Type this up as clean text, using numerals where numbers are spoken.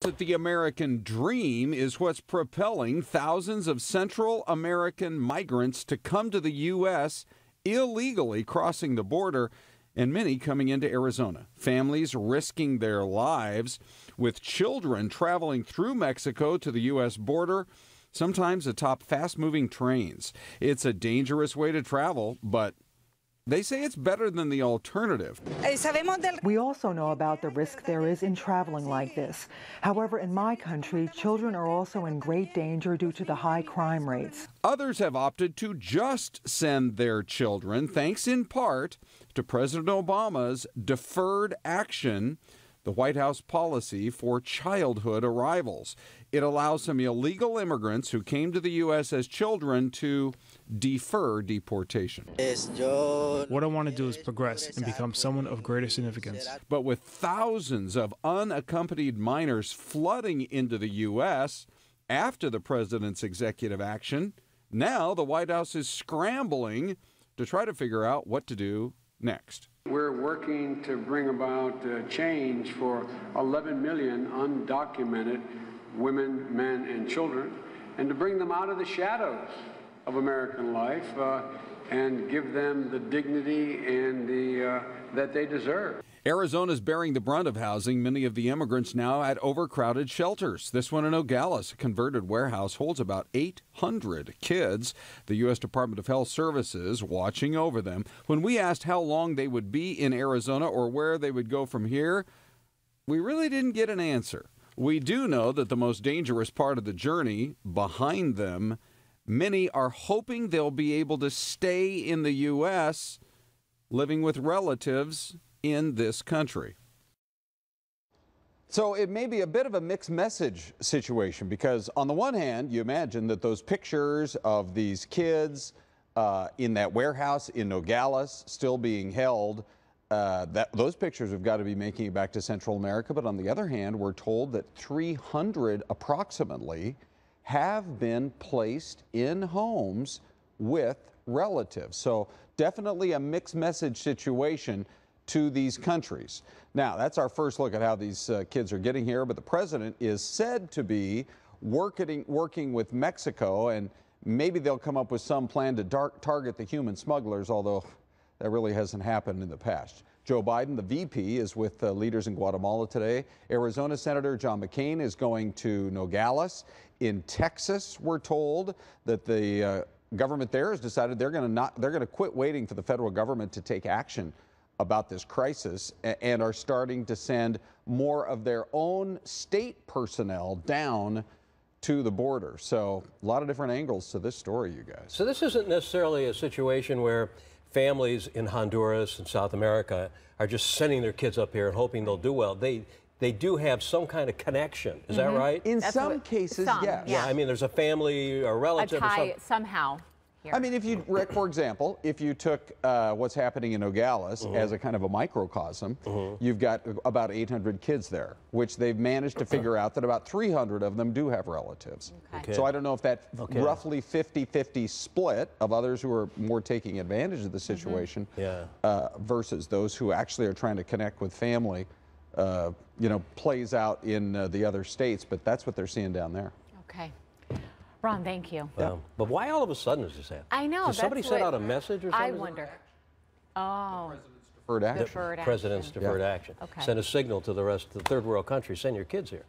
That the American dream is what's propelling thousands of Central American migrants to come to the U.S. illegally crossing the border, and many coming into Arizona. Families risking their lives with children traveling through Mexico to the U.S. border, sometimes atop fast-moving trains. It's a dangerous way to travel, but they say it's better than the alternative. We also know about the risk there is in traveling like this. However, in my country, children are also in great danger due to the high crime rates. Others have opted to just send their children, thanks in part to President Obama's deferred action, the White House policy for childhood arrivals. It allows some illegal immigrants who came to the U.S. as children to defer deportation. What I want to do is progress and become someone of greater significance. But with thousands of unaccompanied minors flooding into the U.S. after the president's executive action, now the White House is scrambling to try to figure out what to do next. We're working to bring about change for 11 million undocumented women, men, and children, and to bring them out of the shadows of American life and give them the dignity and that they deserve. Arizona's bearing the brunt of housing many of the immigrants now at overcrowded shelters. This one in Nogales, a converted warehouse, holds about 800 kids. The U.S. Department of Health Services watching over them. When we asked how long they would be in Arizona or where they would go from here, we really didn't get an answer. We do know that the most dangerous part of the journey, behind them, many are hoping they'll be able to stay in the U.S., living with relatives in this country. So it may be a bit of a mixed message situation, because on the one hand, you imagine that those pictures of these kids in that warehouse in Nogales still being held, those pictures have got to be making it back to Central America. But on the other hand, we're told that 300 approximately have been placed in homes with relatives. So definitely a mixed message situation to these countries. Now, that's our first look at how these kids are getting here, but the president is said to be working with Mexico, and maybe they'll come up with some plan to target the human smugglers, although that really hasn't happened in the past. Joe Biden, the VP, is with leaders in Guatemala today. Arizona Senator John McCain is going to Nogales. In Texas, we're told that the government there has decided they're going to quit waiting for the federal government to take action about this crisis, and are starting to send more of their own state personnel down to the border. So a lot of different angles to this story, you guys. So this isn't necessarily a situation where families in Honduras and South America are just sending their kids up here and hoping they'll do well. They do have some kind of connection. Is that right? In some cases, yes. Yeah, I mean, there's a family, a relative, a tie somehow. Here. I mean, if you, Rick, for example, if you took what's happening in Nogales as a kind of a microcosm, you've got about 800 kids there, which they've managed to figure out that about 300 of them do have relatives. Okay. So I don't know if that roughly 50-50 split of others who are more taking advantage of the situation versus those who actually are trying to connect with family, plays out in the other states, but that's what they're seeing down there. Okay. Ron, thank you. But why all of a sudden is this happening? I know. Did somebody send out a message or something? I wonder. Oh. Deferred action. Deferred action. President's deferred action. Okay. Send a signal to the rest of the third world countries, send your kids here.